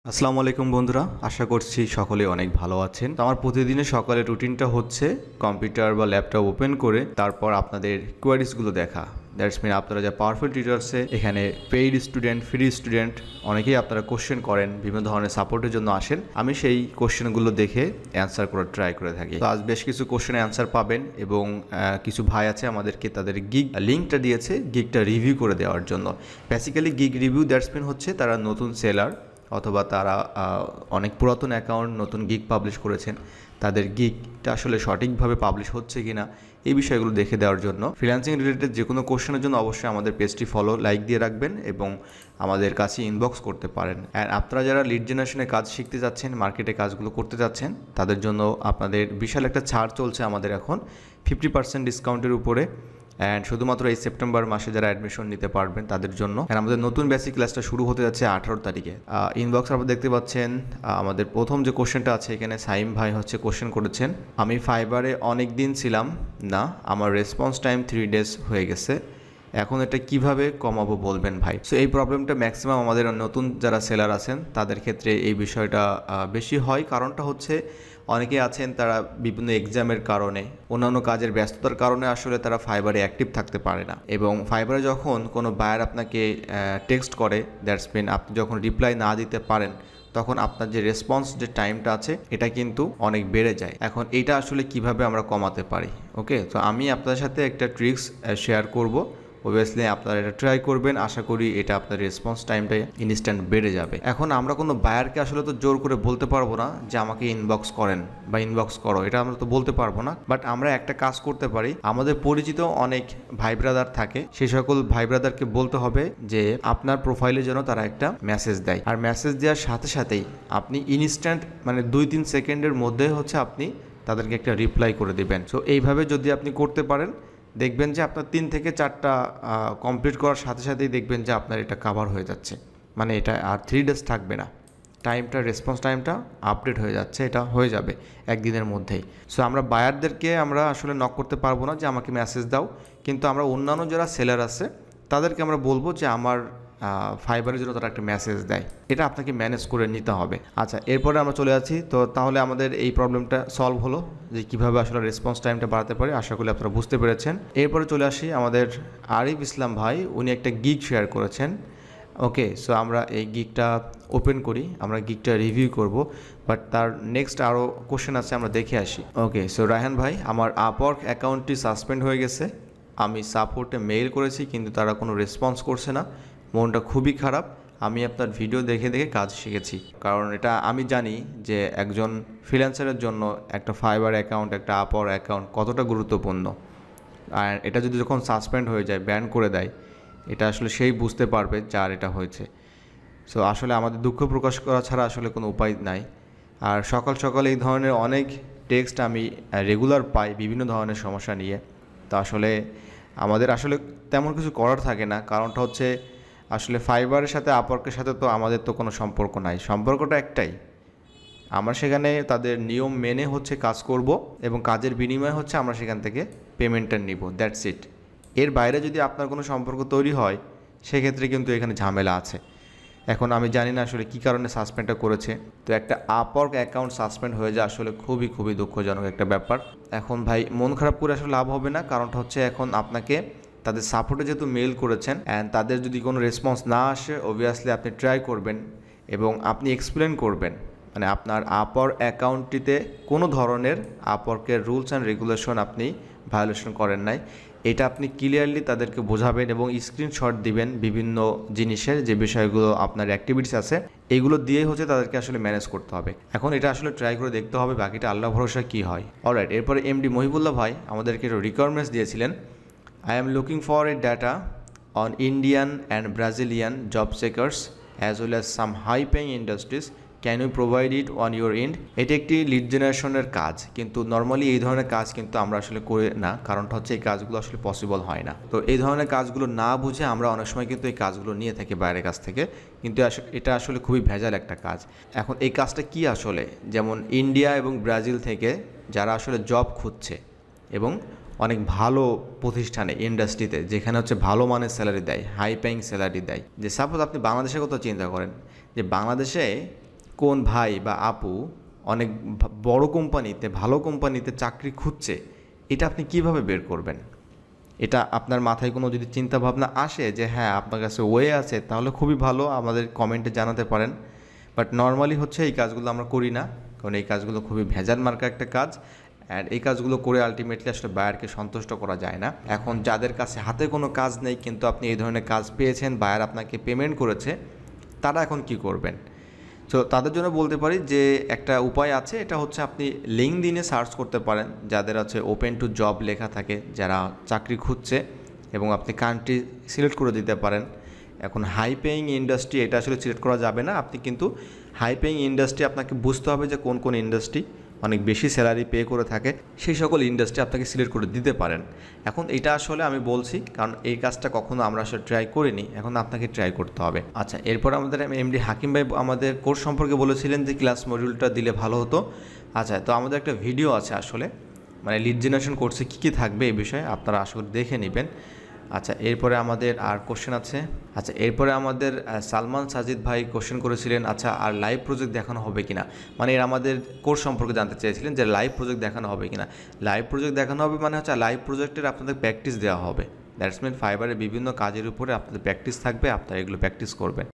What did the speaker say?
আসসালামু আলাইকুম বন্ধুরা, আশা করছি সকলে অনেক ভালো আছেন। তো আমার প্রতিদিনের সকালের রুটিনটা হচ্ছে কম্পিউটার বা ল্যাপটপ ওপেন করে তারপর আপনাদের কোয়ারিজগুলো দেখা। দ্যাটস মিন আপনারা যা পাওয়ারফুল টিউটরসে এখানে পেইড স্টুডেন্ট, ফ্রি স্টুডেন্ট অনেকেই আপনারা কোশ্চেন করেন, বিভিন্ন ধরনের সাপোর্টের জন্য আসেন। আমি সেই কোশ্চেনগুলো দেখে অ্যান্সার করার ট্রাই করে থাকি। তো আজ বেশ কিছু কোশ্চেনের অ্যান্সার পাবেন এবং কিছু ভাই আছে আমাদেরকে তাদের গিগ লিঙ্কটা দিয়েছে গিগটা রিভিউ করে দেওয়ার জন্য। Basically gig review that's mean হচ্ছে তারা নতুন সেলার অথবা তারা অনেক পুরাতন অ্যাকাউন্ট নতুন গিগ পাবলিশ করেছেন, তাদের গিগটা আসলে সঠিকভাবে পাবলিশ হচ্ছে কিনা এই বিষয়গুলো দেখে দেওয়ার জন্য। ফ্রিল্যান্সিং রিলেটেড যে কোনো কোশ্চেনের জন্য অবশ্যই আমাদের পেজটি ফলো লাইক দিয়ে রাখবেন এবং আমাদের কাছে ইনবক্স করতে পারেন। অ্যান্ড আপনারা যারা লিড জেনারেশনে কাজ শিখতে যাচ্ছেন, মার্কেটে কাজগুলো করতে যাচ্ছেন, তাদের জন্য আপনাদের বিশাল একটা ছাড় চলছে আমাদের এখন 50% ডিসকাউন্টের উপরে। অ্যান্ড শুধুমাত্র এই সেপ্টেম্বর মাসে যারা অ্যাডমিশন নিতে পারবেন তাদের জন্য। অ্যান্ড আমাদের নতুন বেসিক ক্লাসটা শুরু হতে যাচ্ছে 18 তারিখে। ইনবক্স আপনারা দেখতে পাচ্ছেন আমাদের প্রথম যে কোশ্চেনটা আছে এখানে সাইম ভাই হচ্ছে কোশ্চেন করেছেন, আমি ফাইবারে অনেক দিন ছিলাম না, আমার রেসপন্স টাইম 3 ডেজ হয়ে গেছে, এখন এটা কিভাবে কমাবো বলবেন ভাই। সো এই প্রবলেমটা ম্যাক্সিমাম আমাদের নতুন যারা সেলার আছেন তাদের ক্ষেত্রে এই বিষয়টা বেশি হয়। কারণটা হচ্ছে অনেকে আছেন তারা বিভিন্ন এক্সামের কারণে, অন্যান্য কাজের ব্যস্ততার কারণে আসলে তারা ফাইবারে অ্যাক্টিভ থাকতে পারে না। এবং ফাইবারে যখন কোনো বায়ার আপনাকে টেক্সট করে, দ্যাটস মিন আপনি যখন রিপ্লাই না দিতে পারেন তখন আপনার যে রেসপন্স যে টাইমটা আছে এটা কিন্তু অনেক বেড়ে যায়। এখন এইটা আসলে কিভাবে আমরা কমাতে পারি, ওকে, তো আমি আপনাদের সাথে একটা ট্রিক্স শেয়ার করব। অবভিয়াসলি আপনারা এটা ট্রাই করবেন, আশা করি এটা আপনার রেসপন্স টাইমটা ইনস্ট্যান্ট বেড়ে যাবে। এখন আমরা কোনো বায়ারকে আসলে তো জোর করে বলতে পারবো না যে আমাকে ইনবক্স করেন বা ইনবক্স করো, এটা আমরা তো বলতে পারবো না। বাট আমরা একটা কাজ করতে পারি, আমাদের পরিচিত অনেক ভাই ব্রাদার থাকে, সেই সকল ভাই ব্রাদারকে বলতে হবে যে আপনার প্রোফাইলে যেন তারা একটা মেসেজ দেয়, আর মেসেজ দেওয়ার সাথে সাথেই আপনি ইনস্ট্যান্ট মানে 2-3 সেকেন্ডের মধ্যে হচ্ছে আপনি তাদেরকে একটা রিপ্লাই করে দিবেন। সো এইভাবে যদি আপনি করতে পারেন দেখবেন যে আপনার 3 থেকে 4টা কমপ্লিট করার সাথে সাথেই দেখবেন যে আপনার এটা কাভার হয়ে যাচ্ছে, মানে এটা আর 3 ডেজ থাকবে না, টাইমটা রেসপন্স টাইমটা আপডেট হয়ে যাচ্ছে, এটা হয়ে যাবে একদিনের মধ্যেই। সো আমরা বায়ারদেরকে আমরা আসলে নক করতে পারবো না যে আমাকে মেসেজ দাও, কিন্তু আমরা অন্যান্য যারা সেলার আছে তাদেরকে আমরা বলবো যে আমার ফাইবারের জন্য তারা একটা মেসেজ দেয়, এটা আপনাকে ম্যানেজ করে নিতে হবে। আচ্ছা, এরপরে আমরা চলে যাচ্ছি, তো তাহলে আমাদের এই প্রবলেমটা সলভ হলো যে কীভাবে আসলে রেসপন্স টাইমটা বাড়াতে পারি, আশা করি আপনারা বুঝতে পেরেছেন। এরপরে চলে আসি আমাদের আরিফ ইসলাম ভাই, উনি একটা গিগ শেয়ার করেছেন। ওকে, সো আমরা এই গিগটা ওপেন করি, আমরা গিগটা রিভিউ করব, বাট তার নেক্সট আরও কোশ্চেন আছে, আমরা দেখে আসি। ওকে, সো রায়হান ভাই, আমার আপওয়ার্ক অ্যাকাউন্টটি সাসপেন্ড হয়ে গেছে, আমি সাপোর্টে মেইল করেছি কিন্তু তারা কোনো রেসপন্স করছে না, মনটা খুবই খারাপ। আমি আপনার ভিডিও দেখে দেখে কাজ শিখেছি, কারণ এটা আমি জানি যে একজন ফ্রিল্যান্সারের জন্য একটা ফাইবার অ্যাকাউন্ট, একটা আপওয়ার্ক অ্যাকাউন্ট কতটা গুরুত্বপূর্ণ। আর এটা যদি যখন সাসপেন্ড হয়ে যায়, ব্যান করে দেয়, এটা আসলে সেই বুঝতে পারবে যার এটা হয়েছে। সো আসলে আমাদের দুঃখ প্রকাশ করা ছাড়া আসলে কোনো উপায় নাই। আর সকাল সকাল এই ধরনের অনেক টেক্সট আমি রেগুলার পাই বিভিন্ন ধরনের সমস্যা নিয়ে। তো আসলে আমাদের আসলে তেমন কিছু করার থাকে না, কারণটা হচ্ছে আসলে ফাইবারের সাথে আপওয়ার্কের সাথে তো আমাদের তো কোনো সম্পর্ক নাই, সম্পর্কটা একটাই, আমরা সেখানে তাদের নিয়ম মেনে হচ্ছে কাজ করব এবং কাজের বিনিময়ে হচ্ছে আমরা সেখান থেকে পেমেন্টটা নিব, দ্যাটস ইট। এর বাইরে যদি আপনার কোনো সম্পর্ক তৈরি হয় সেক্ষেত্রে কিন্তু এখানে ঝামেলা আছে। এখন আমি জানি না আসলে কী কারণে সাসপেন্ডটা করেছে, তো একটা আপওয়ার্ক অ্যাকাউন্ট সাসপেন্ড হয়ে যায় আসলে খুবই খুবই দুঃখজনক একটা ব্যাপার। এখন ভাই মন খারাপ করে আসলে লাভ হবে না, কারণটা হচ্ছে এখন আপনাকে তাদের সাপোর্টে যেহেতু মেল করেছেন অ্যান্ড তাদের যদি কোনো রেসপন্স না আসে, অবভিয়াসলি আপনি ট্রাই করবেন এবং আপনি এক্সপ্লেন করবেন মানে আপনার আপওয়ার্ক অ্যাকাউন্টটিতে কোনো ধরনের আপওয়ার্কের রুলস অ্যান্ড রেগুলেশন আপনি ভায়োলেশন করেন নাই, এটা আপনি ক্লিয়ারলি তাদেরকে বোঝাবেন এবং স্ক্রিনশট দিবেন বিভিন্ন জিনিসের, যে বিষয়গুলো আপনার অ্যাক্টিভিটিস আছে এইগুলো দিয়েই হচ্ছে তাদেরকে আসলে ম্যানেজ করতে হবে। এখন এটা আসলে ট্রাই করে দেখতে হবে, বাকিটা আল্লাহ ভরসা কী হয়। অলরাইট, এরপরে এমডি মহিবুল্লাহ ভাই আমাদেরকে রিকোয়ারমেন্টস দিয়েছিলেন, I am looking for a data on Indian and Brazilian job seekers as well as some high paying industries. Can you provide it on your end? এটি একটি লিড জেনারেশনের কাজ, কিন্তু নর্মালি এই ধরনের কাজ কিন্তু আমরা আসলে করি না, কারণটা হচ্ছে এই কাজগুলো আসলে পসিবল হয় না। তো এই ধরনের কাজগুলো না বুঝে আমরা অনেক সময় কিন্তু এই কাজগুলো নিয়ে থাকি বাইরের কাছ থেকে, কিন্তু এটা আসলে খুবই ভেজাল একটা কাজ। এখন এই কাজটা কি আসলে, যেমন ইন্ডিয়া এবং ব্রাজিল থেকে যারা আসলে জব খুঁজছে এবং অনেক ভালো প্রতিষ্ঠানে ইন্ডাস্ট্রিতে যেখানে হচ্ছে ভালো মানের স্যালারি দেয়, হাই পেইং স্যালারি দেয়, যে সাপোজ আপনি বাংলাদেশের কথা চিন্তা করেন যে বাংলাদেশে কোন ভাই বা আপু অনেক বড় কোম্পানিতে, ভালো কোম্পানিতে চাকরি খুঁজছে, এটা আপনি কিভাবে বের করবেন? এটা আপনার মাথায় কোনো যদি চিন্তা ভাবনা আসে যে হ্যাঁ আপনার কাছে ওয়ে আছে, তাহলে খুবই ভালো, আমাদের কমেন্টে জানাতে পারেন। বাট নর্মালি হচ্ছে এই কাজগুলো আমরা করি না, কারণ এই কাজগুলো খুবই ভেজাল মার্কা একটা কাজ। অ্যান্ড এই কাজগুলো করে আলটিমেটলি আসলে বায়ারকে সন্তুষ্ট করা যায় না। এখন যাদের কাছে হাতে কোনো কাজ নেই কিন্তু আপনি এই ধরনের কাজ পেয়েছেন, বায়ার আপনাকে পেমেন্ট করেছে, তারা এখন কি করবেন? তো তাদের জন্য বলতে পারি যে একটা উপায় আছে, এটা হচ্ছে আপনি লিঙ্কডইনে সার্চ করতে পারেন, যাদের আছে ওপেন টু জব লেখা থাকে, যারা চাকরি খুঁজছে, এবং আপনি কান্ট্রি সিলেক্ট করে দিতে পারেন। এখন হাই পেইং ইন্ডাস্ট্রি এটা আসলে সিলেক্ট করা যাবে না, আপনি কিন্তু হাই পেইং ইন্ডাস্ট্রি আপনাকে বুঝতে হবে যে কোন কোন ইন্ডাস্ট্রি অনেক বেশি স্যালারি পে করে থাকে, সেই সকল ইন্ডাস্ট্রি আপনাকে সিলেক্ট করে দিতে পারেন। এখন এটা আসলে আমি বলছি কারণ এই কাজটা কখনো আমরা আসলে ট্রাই করিনি, এখন আপনাকে ট্রাই করতে হবে। আচ্ছা, এরপর আমাদের এমডি হাকিম ভাই আমাদের কোর্স সম্পর্কে বলেছিলেন যে ক্লাস মডিউলটা দিলে ভালো হতো। আচ্ছা, তো আমাদের একটা ভিডিও আছে আসলে, মানে লিড জেনারেশন কোর্সে কী কী থাকবে এই বিষয়ে আপনারা আসলে দেখে নেবেন। আচ্ছা, এরপরে আমাদের আর কোশ্চেন আছে। আচ্ছা, এরপরে আমাদের সালমান সাজিদ ভাই কোশ্চেন করেছিলেন, আচ্ছা আর লাইভ প্রজেক্ট দেখানো হবে কিনা, মানে এর আমাদের কোর্স সম্পর্কে জানতে চেয়েছিলেন যে লাইভ প্রজেক্ট দেখানো হবে কিনা। লাইভ প্রজেক্ট দেখানো হবে মানে হচ্ছে লাইভ প্রজেক্টের আপনাদের প্র্যাকটিস দেওয়া হবে। দ্যাটস মিন ফাইবারের বিভিন্ন কাজের উপরে আপনাদের প্র্যাকটিস থাকবে, আপনারা এগুলো প্র্যাকটিস করবেন।